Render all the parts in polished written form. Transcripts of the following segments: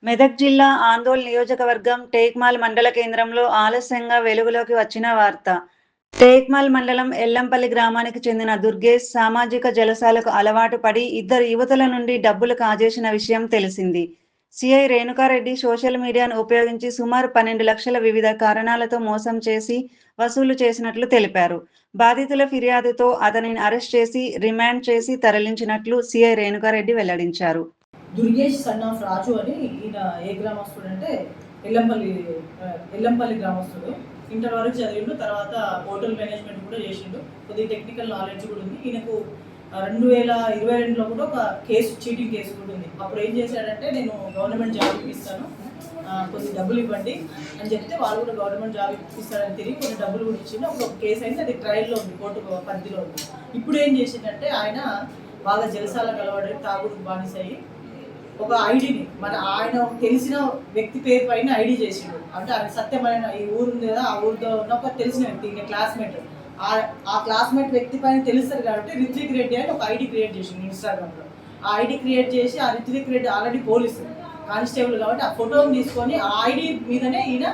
మెదక్ జిల్లా ఆందోళ్ నియోజకవర్గం టేక్మాల్ మండల కేంద్రంలో ఆలస్యంగా వెలుగులోకి వచ్చిన వార్త. టేక్మాల్ మండలం ఎల్లంపల్లి గ్రామానికి చెందిన దుర్గేష్ సామాజిక జలసాలకు అలవాటు పడి ఇద్దరు యువతుల నుండి డబ్బులు కాజేసిన విషయం తెలిసింది. సిఐ రేణుకారెడ్డి సోషల్ మీడియాను ఉపయోగించి సుమారు 12 లక్షల వివిధ కారణాలతో మోసం చేసి వసూలు చేసినట్లు తెలిపారు. బాధితుల ఫిర్యాదుతో అతనిని అరెస్ట్ చేసి రిమాండ్ చేసి తరలించినట్లు సిఐ రేణుకారెడ్డి వెల్లడించారు. దుర్గేష్ సన్ ఆఫ్ రాజు అని ఈయన ఏ గ్రామస్తుడు అంటే ఎల్లంపల్లి గ్రామస్తుడు. ఇంటర్ వరకు చదివిండు, తర్వాత హోటల్ మేనేజ్మెంట్ కూడా చేసిండు. కొద్దిగా టెక్నికల్ నాలెడ్జ్ కూడా ఉంది. ఈయనకు 2022లో కూడా ఒక చీటింగ్ కేసు కూడా ఉంది. అప్పుడు ఏం చేశాడంటే, నేను గవర్నమెంట్ జాబ్ ఇప్పిస్తాను, కొద్ది డబ్బులు ఇవ్వండి అని చెప్తే వాళ్ళు కూడా గవర్నమెంట్ జాబ్ ఇప్పిస్తారని తిరిగి కొన్ని డబ్బులు కూడా ఇచ్చిండు. అప్పుడు ఒక కేసు అయింది, అది ట్రయల్లో ఉంది, కోర్టు పరిధిలో ఉంది. ఇప్పుడు ఏం చేసిందంటే, ఆయన బాగా జలసాలకు అలవాటు, తాగుడుకు బానిసయ్యి ఒక ఐడిని ఆయన తెలిసిన వ్యక్తి పేరు పైన ఐడి చేసిండు. అంటే ఆయన సత్యమైన ఈ ఊరు ఉంది కదా, ఆ ఊరితో ఉన్న ఒక తెలిసిన వ్యక్తి, ఇంకా క్లాస్మేట్, ఆ క్లాస్మేట్ వ్యక్తి పైన తెలుస్తారు కాబట్టి రిత్విక్ రెడ్డి అని ఒక ఐడి క్రియేట్ చేసిండు ఇన్స్టాగ్రామ్లో. ఆ ఐడి క్రియేట్ చేసి, ఆ Rithvik Reddy already police constable కాబట్టి ఆ ఫోటోని తీసుకొని ఆ ఐడి మీదనే ఈయన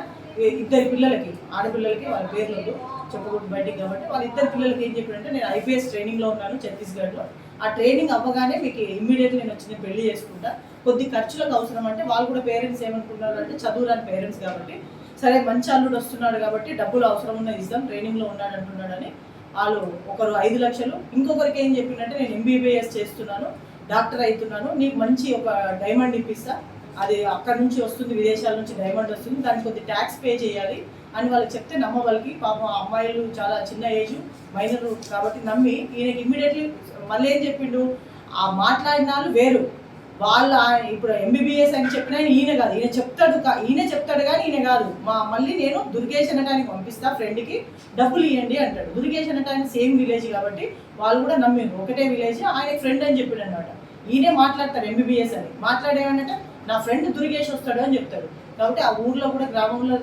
ఇద్దరు పిల్లలకి, ఆడపిల్లలకి, వాళ్ళ పేర్లు చెప్పకూడదు బయటికి కాబట్టి, వాళ్ళ ఇద్దరు పిల్లలకి ఏం చెప్పాడంటే, నేను ఐపీఎస్ ట్రైనింగ్లో ఉన్నాను ఛత్తీస్గఢ్లో, ఆ ట్రైనింగ్ అవ్వగానే మీకు ఇమ్మీడియట్లీ నేను వచ్చి పెళ్లి చేసుకుంటా, కొద్ది ఖర్చులకు అవసరం అంటే, వాళ్ళు కూడా పేరెంట్స్ ఏమనుకుంటున్నారు అంటే చదువురాని పేరెంట్స్ కాబట్టి, సరే మంచి అల్లుడు వస్తున్నాడు కాబట్టి డబ్బులు అవసరం ఉన్నది ఇద్దాం, ట్రైనింగ్లో ఉన్నాడు అంటున్నాడని వాళ్ళు ఒకరు 5 లక్షలు, ఇంకొకరికి ఏం చెప్పిందంటే, నేను ఎంబీబీఎస్ చేస్తున్నాను, డాక్టర్ అవుతున్నాను, నీకు మంచి ఒక డైమండ్ ఇప్పిస్తా, అది అక్కడ నుంచి వస్తుంది, విదేశాల నుంచి డైమండ్ వస్తుంది, దానికి కొద్ది ట్యాక్స్ పే చేయాలి అని వాళ్ళకి చెప్తే నమ్మ వాళ్ళకి, పాపం అమ్మాయిలు చాలా చిన్న ఏజ్, మైనర్ కాబట్టి నమ్మి ఈయనకి ఇమ్మీడియట్లీ మళ్ళీ ఏం చెప్పిండు, ఆ మాట్లాడిన వాళ్ళు వేరు, వాళ్ళ ఇప్పుడు ఎంబీబీఎస్ అని చెప్పిన ఈయన కాదు, ఈయన చెప్తాడు కానీ ఈయన కాదు, మళ్ళీ నేను దుర్గేష్ అనటానికి పంపిస్తా, ఫ్రెండ్కి డబ్బులు ఇవ్వండి అంటాడు. దుర్గేష్ అనటానికి సేమ్ విలేజ్ కాబట్టి వాళ్ళు కూడా నమ్మిండ్రు, ఒకటే విలేజ్, ఆయన ఫ్రెండ్ అని చెప్పిండు అనమాట. ఈయనే మాట్లాడతాడు ఎంబీబీఎస్ అని, మాట్లాడేమనంటే నా ఫ్రెండ్ దుర్గేష్ వస్తాడు అని చెప్తాడు. కాబట్టి ఆ ఊర్లో కూడా గ్రామంలో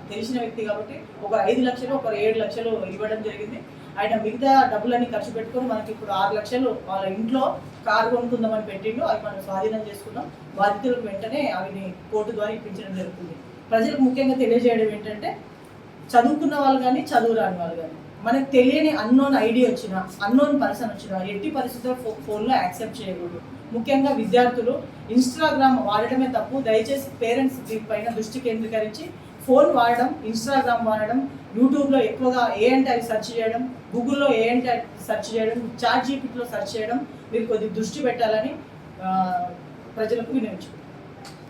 తెలిసిన వ్యక్తి కాబట్టి ఒక 5 లక్షలు, ఒక 7 లక్షలు ఇవ్వడం జరిగింది. ఆయన మిగతా డబ్బులన్నీ ఖర్చు పెట్టుకొని మనకి ఇప్పుడు 6 లక్షలు వాళ్ళ ఇంట్లో కారు కొనుక్కుందామని పెట్టిండు. అవి మనం స్వాధీనం చేసుకున్నాం. బాధితులకు వెంటనే అవిని కోర్టు ద్వారా ఇప్పించడం జరుగుతుంది. ప్రజలకు ముఖ్యంగా తెలియజేయడం ఏంటంటే, చదువుకున్న వాళ్ళు కానీ చదువు రాని వాళ్ళు కానీ మనకు తెలియని అన్నోన్ ఐడి వచ్చినా, అన్నోన్ పర్సన్ వచ్చినా ఎట్టి పరిస్థితుల్లో ఫోన్లో యాక్సెప్ట్ చేయకూడదు. ముఖ్యంగా విద్యార్థులు ఇన్స్టాగ్రామ్ వాడటమే తప్పు. దయచేసి పేరెంట్స్ దీనిపైన దృష్టి కేంద్రీకరించి ఫోన్ వాడడం, ఇన్స్టాగ్రామ్ వాడడం, యూట్యూబ్లో ఎక్కువగా ఏ అంటే అవి సెర్చ్ చేయడం, గూగుల్లో ఏ అంటే సెర్చ్ చేయడం, చాట్ జీపీటీలో సెర్చ్ చేయడం మీరు కొద్దిగా దృష్టి పెట్టాలని ప్రజలకు వినియోగించుకుంటారు.